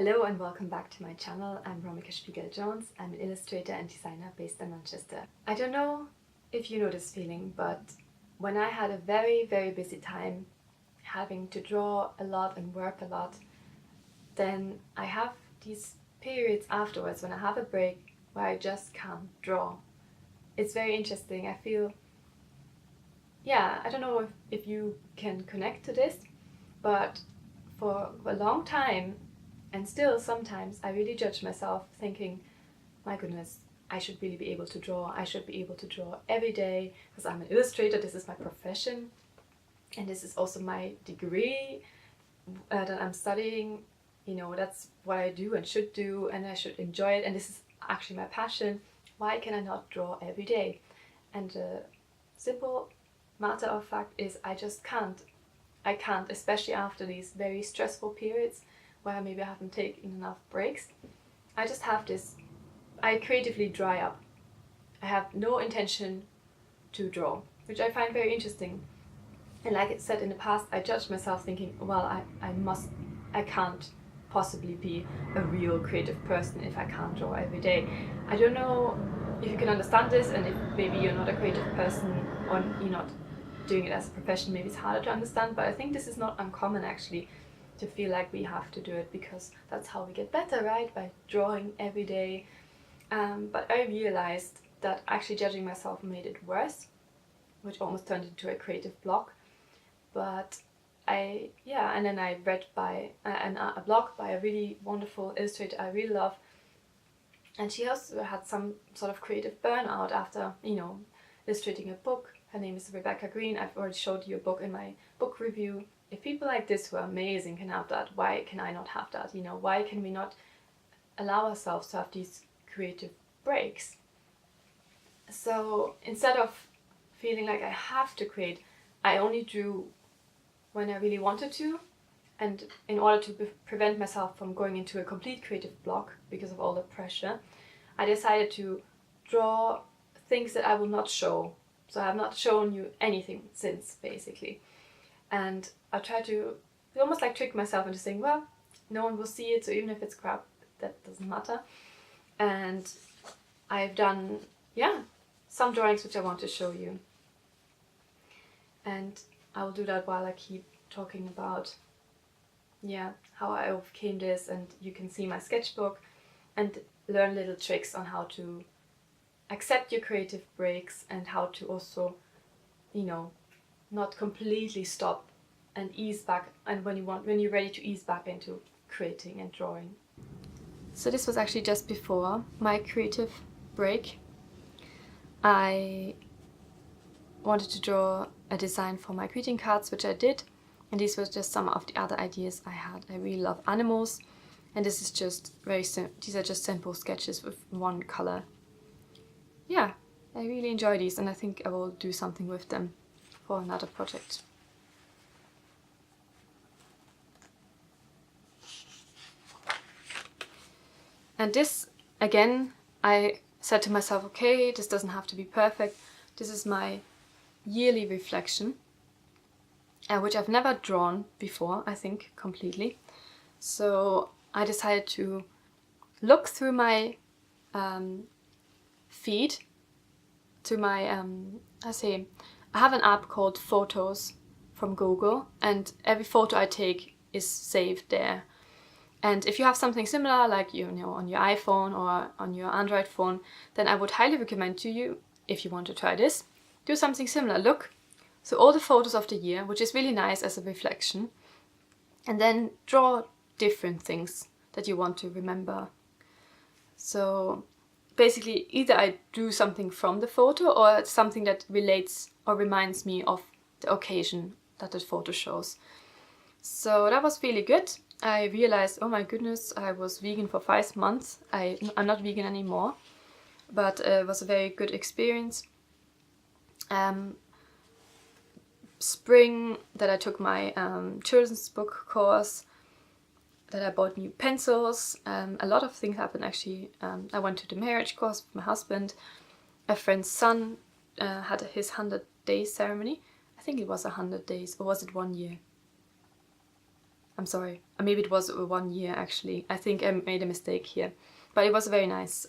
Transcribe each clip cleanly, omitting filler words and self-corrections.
Hello and welcome back to my channel. I'm Romica Spiegl-Jones. I'm an illustrator and designer based in Manchester. I don't know if you know this feeling, but when I had a very busy time having to draw a lot and work a lot, then I have these periods afterwards when I have a break where I just can't draw. It's very interesting. I feel, I don't know if you can connect to this, but for a long time, and still sometimes, I really judge myself thinking, my goodness, I should really be able to draw. I should be able to draw every day because I'm an illustrator. This is my profession. And this is also my degree that I'm studying. You know, that's what I do and should do, and I should enjoy it. And this is actually my passion. Why can I not draw every day? And the simple matter of fact is I just can't. I can't, especially after these very stressful periods where maybe I haven't taken enough breaks. I just have this, I creatively dry up. I have no intention to draw, which I find very interesting. And like I said in the past, I judged myself thinking, well, I can't possibly be a real creative person if I can't draw every day. I don't know if you can understand this, and if maybe you're not a creative person or you're not doing it as a profession, maybe it's harder to understand, but I think this is not uncommon actually, to feel like we have to do it because that's how we get better, right? By drawing every day. But I realized that actually judging myself made it worse, which almost turned into a creative block. But and then I read a blog by a really wonderful illustrator I really love, and she also had some sort of creative burnout after, illustrating a book. Her name is Rebecca Green. I've already showed you a book in my book review. If people like this who are amazing can have that, why can I not have that? Why can we not allow ourselves to have these creative breaks? So instead of feeling like I have to create, I only drew when I really wanted to. And in order to prevent myself from going into a complete creative block because of all the pressure, I decided to draw things that I will not show. So I have not shown you anything since, basically. And I try to almost like trick myself into saying, well, no one will see it, so even if it's crap, that doesn't matter. And I've done, some drawings which I want to show you. And I will do that while I keep talking about, how I overcame this, and you can see my sketchbook and learn little tricks on how to accept your creative breaks and how to also, not completely stop and ease back, and when you're ready to ease back into creating and drawing. So this was actually just before my creative break. I wanted to draw a design for my greeting cards, which I did, and these were just some of the other ideas I had. I really love animals, and this is just these are just simple sketches with one color. I really enjoy these, and I think I will do something with them for another project. And this, again, I said to myself, okay, this doesn't have to be perfect. This is my yearly reflection, which I've never drawn before, I think, completely. So I decided to look through my feed to my, I have an app called Photos from Google, and every photo I take is saved there. And if you have something similar, like on your iPhone or on your Android phone, then I would highly recommend to you, if you want to try this, do something similar. Look through all the photos of the year, which is really nice as a reflection, and then draw different things that you want to remember. So basically, either I do something from the photo, or it's something that relates or reminds me of the occasion that the photo shows. So that was really good. I realized, oh my goodness, I was vegan for 5 months. I'm not vegan anymore, but it was a very good experience. Spring, that I took my children's book course, that I bought new pencils. A lot of things happened actually. I went to the marriage course with my husband. A friend's son had his 100-day ceremony. I think it was 100 days, or was it 1 year? I'm sorry, maybe it was 1 year actually. I think I made a mistake here. But it was a very nice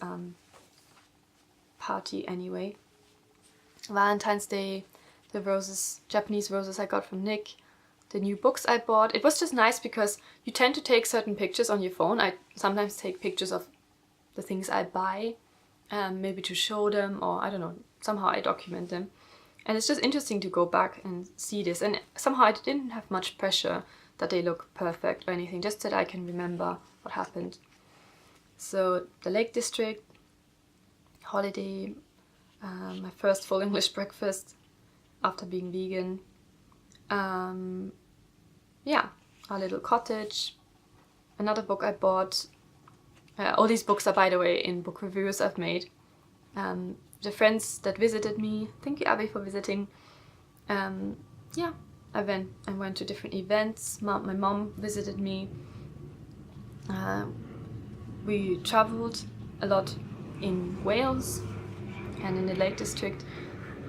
party anyway. Valentine's Day, the roses, Japanese roses I got from Nick, the new books I bought. It was just nice because you tend to take certain pictures on your phone. I sometimes take pictures of the things I buy, maybe to show them, or I don't know, somehow I document them. And it's just interesting to go back and see this. And somehow I didn't have much pressure that they look perfect or anything, just that I can remember what happened. So the Lake District, holiday, my first full English breakfast after being vegan. Yeah, our little cottage, another book I bought. All these books are, by the way, in book reviews I've made. The friends that visited me, thank you Abby for visiting. Yeah, I went to different events. My mom visited me. We traveled a lot in Wales and in the Lake District,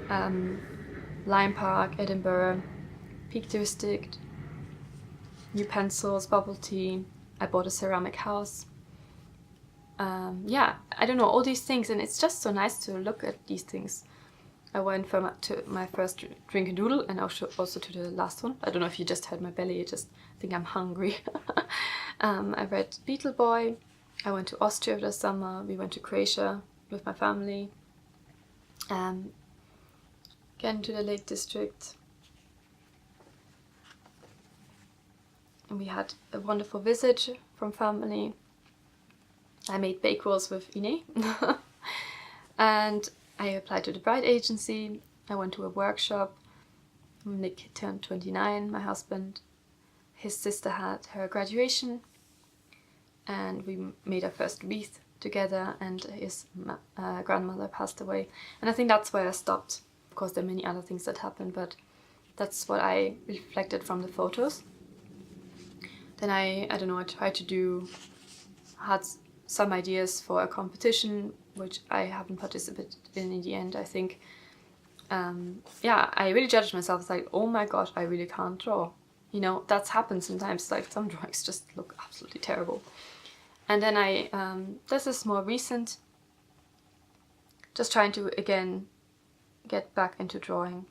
Lime Park, Edinburgh, Peak District, new pencils, bubble tea. I bought a ceramic house. Yeah, I don't know, all these things, and it's just so nice to look at these things. I went to my first drink and doodle, and also to the last one. I don't know if you just heard my belly, I just think I'm hungry. I read Beetle Boy. I went to Austria over the summer. We went to Croatia with my family. Again to the Lake District. And we had a wonderful visit from family. I made bake rolls with Ine. And I applied to the bride agency. I went to a workshop. Nick turned 29, my husband. His sister had her graduation. And we made our first wreath together, and his grandmother passed away. And I think that's where I stopped. Of course, there are many other things that happened, but that's what I reflected from the photos. Then I don't know, had some ideas for a competition, which I haven't participated in the end, I think. Yeah, I really judged myself. It's like, oh my gosh, I really can't draw. You know, that's happened sometimes, like some drawings just look absolutely terrible. And then this is more recent, just trying to, again, get back into drawing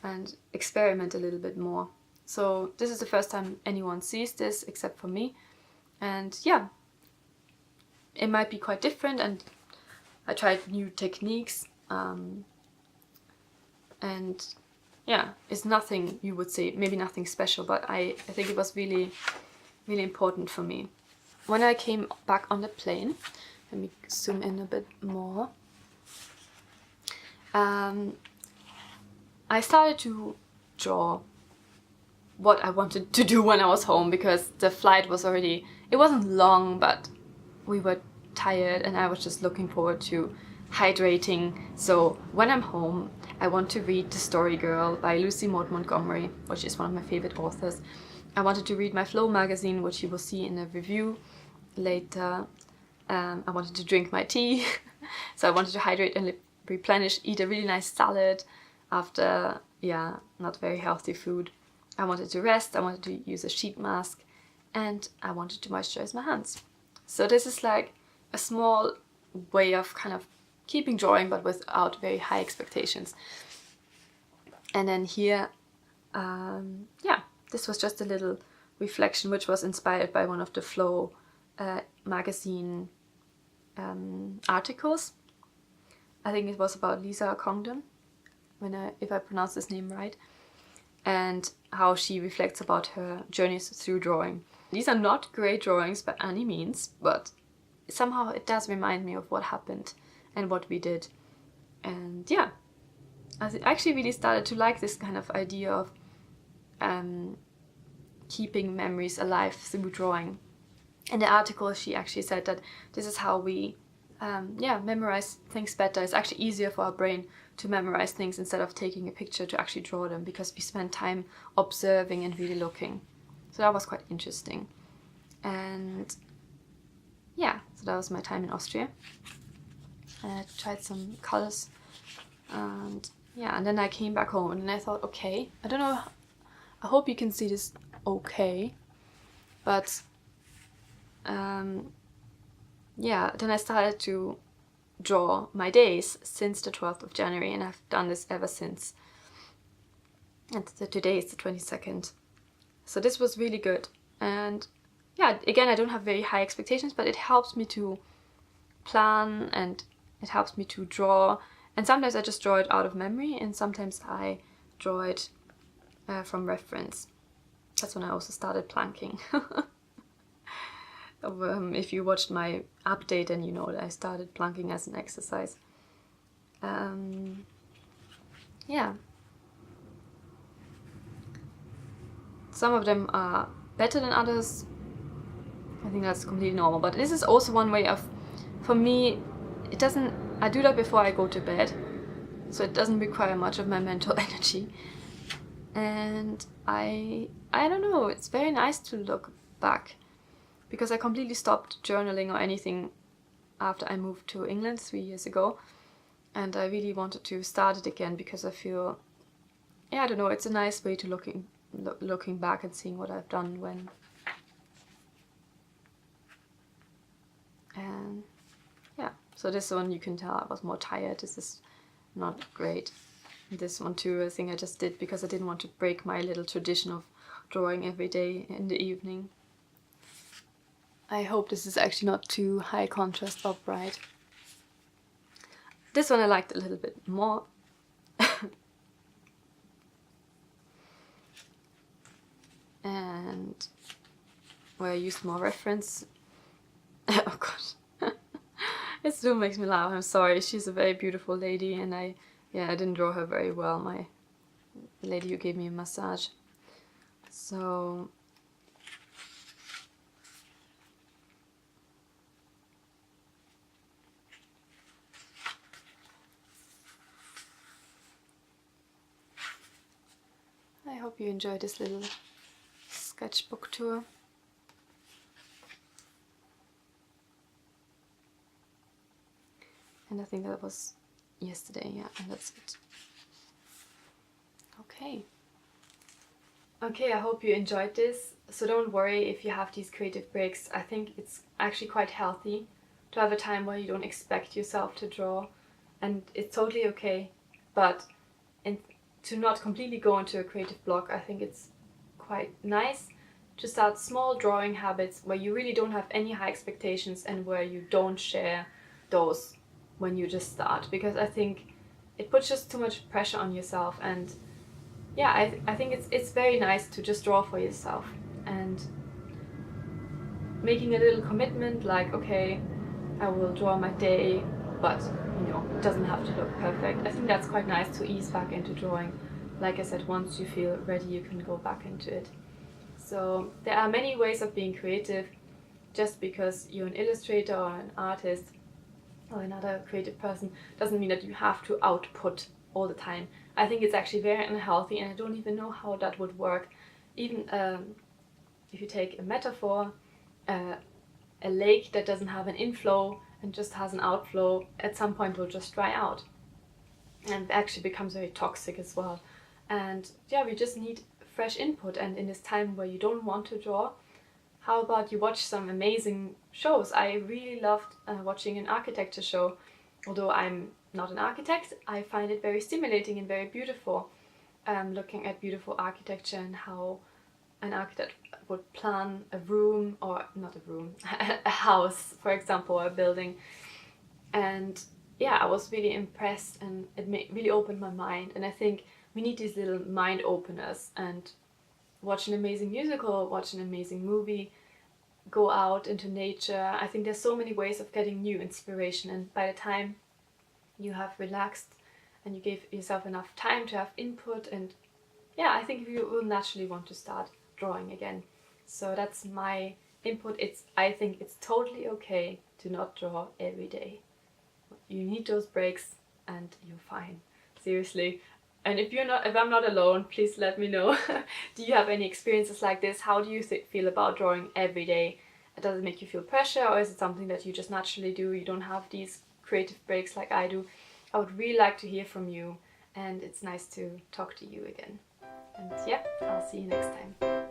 and experiment a little bit more. So this is the first time anyone sees this except for me. And yeah, it might be quite different, and I tried new techniques. And yeah, it's nothing, you would say, maybe nothing special, but I think it was really, really important for me. When I came back on the plane, let me zoom in a bit more. I started to draw what I wanted to do when I was home, because the flight was already, it wasn't long, but we were tired and I was just looking forward to hydrating. So when I'm home, I want to read The Story Girl by Lucy Maud Montgomery, which is one of my favorite authors. I wanted to read my Flow magazine, which you will see in a review later. I wanted to drink my tea, so I wanted to hydrate and replenish, eat a really nice salad after, yeah, not very healthy food. I wanted to rest, I wanted to use a sheet mask, and I wanted to moisturize my hands. So this is like a small way of kind of keeping drawing, but without very high expectations. And then here, yeah, this was just a little reflection, which was inspired by one of the Flow magazine articles. I think it was about Lisa Congdon, if I pronounce this name right, and how she reflects about her journeys through drawing. These are not great drawings by any means, but somehow it does remind me of what happened and what we did. And yeah, I actually really started to like this kind of idea of keeping memories alive through drawing. In the article, she actually said that this is how we memorize things better. It's actually easier for our brain to memorize things instead of taking a picture to actually draw them, because we spend time observing and really looking. So that was quite interesting. And yeah, so that was my time in Austria. I tried some colors, and yeah, and then I came back home and I thought, okay, I don't know, I hope you can see this okay. But yeah, then I started to draw my days since the 12th of January, and I've done this ever since. And today is the 22nd. So this was really good. And yeah, again, I don't have very high expectations, but it helps me to plan and it helps me to draw. And sometimes I just draw it out of memory, and sometimes I draw it from reference. That's when I also started planking. If you watched my update, then you know that I started planking as an exercise. Yeah. Some of them are better than others. I think that's completely normal. But this is also one way of, for me, it doesn't, I do that before I go to bed. So it doesn't require much of my mental energy. And I don't know, it's very nice to look back. Because I completely stopped journaling or anything after I moved to England 3 years ago. And I really wanted to start it again because I feel, yeah, I don't know, it's a nice way to looking back and seeing what I've done when. And yeah, so this one you can tell I was more tired. This is not great. This one too, I think I just did because I didn't want to break my little tradition of drawing every day in the evening. I hope this is actually not too high contrast or bright. This one I liked a little bit more. And where I used more reference. Oh god. It still makes me laugh, I'm sorry. She's a very beautiful lady, and I didn't draw her very well, the lady who gave me a massage. So I hope you enjoyed this little sketchbook tour. And I think that was yesterday, yeah, and that's it. Okay. Okay, I hope you enjoyed this. So don't worry if you have these creative breaks. I think it's actually quite healthy to have a time where you don't expect yourself to draw, and it's totally okay. But to not completely go into a creative block, I think it's quite nice to start small drawing habits where you really don't have any high expectations and where you don't share those when you just start, because I think it puts just too much pressure on yourself. And yeah, I think it's very nice to just draw for yourself and making a little commitment like, okay, I will draw my day, but you know, it doesn't have to look perfect. I think that's quite nice to ease back into drawing. Like I said, once you feel ready, you can go back into it. So there are many ways of being creative. Just because you're an illustrator or an artist or another creative person doesn't mean that you have to output all the time. I think it's actually very unhealthy, and I don't even know how that would work. Even if you take a metaphor, a lake that doesn't have an inflow and just has an outflow, at some point will just dry out and actually becomes very toxic as well. And yeah, we just need fresh input. And in this time where you don't want to draw, how about you watch some amazing shows? I really loved watching an architecture show. Although I'm not an architect, I find it very stimulating and very beautiful, looking at beautiful architecture and how an architect would plan a room, or not a room, a house, for example, or a building. And yeah, I was really impressed, and it really opened my mind. And I think we need these little mind openers, and watch an amazing musical, watch an amazing movie, go out into nature. I think there's so many ways of getting new inspiration, and by the time you have relaxed and you gave yourself enough time to have input, and yeah, I think you will naturally want to start drawing again. So that's my input. I think it's totally okay to not draw every day. You need those breaks and you're fine. Seriously. And if I'm not alone, please let me know. Do you have any experiences like this? How do you feel about drawing every day? Does it make you feel pressure, or is it something that you just naturally do? You don't have these creative breaks like I do. I would really like to hear from you, and it's nice to talk to you again. And yeah, I'll see you next time.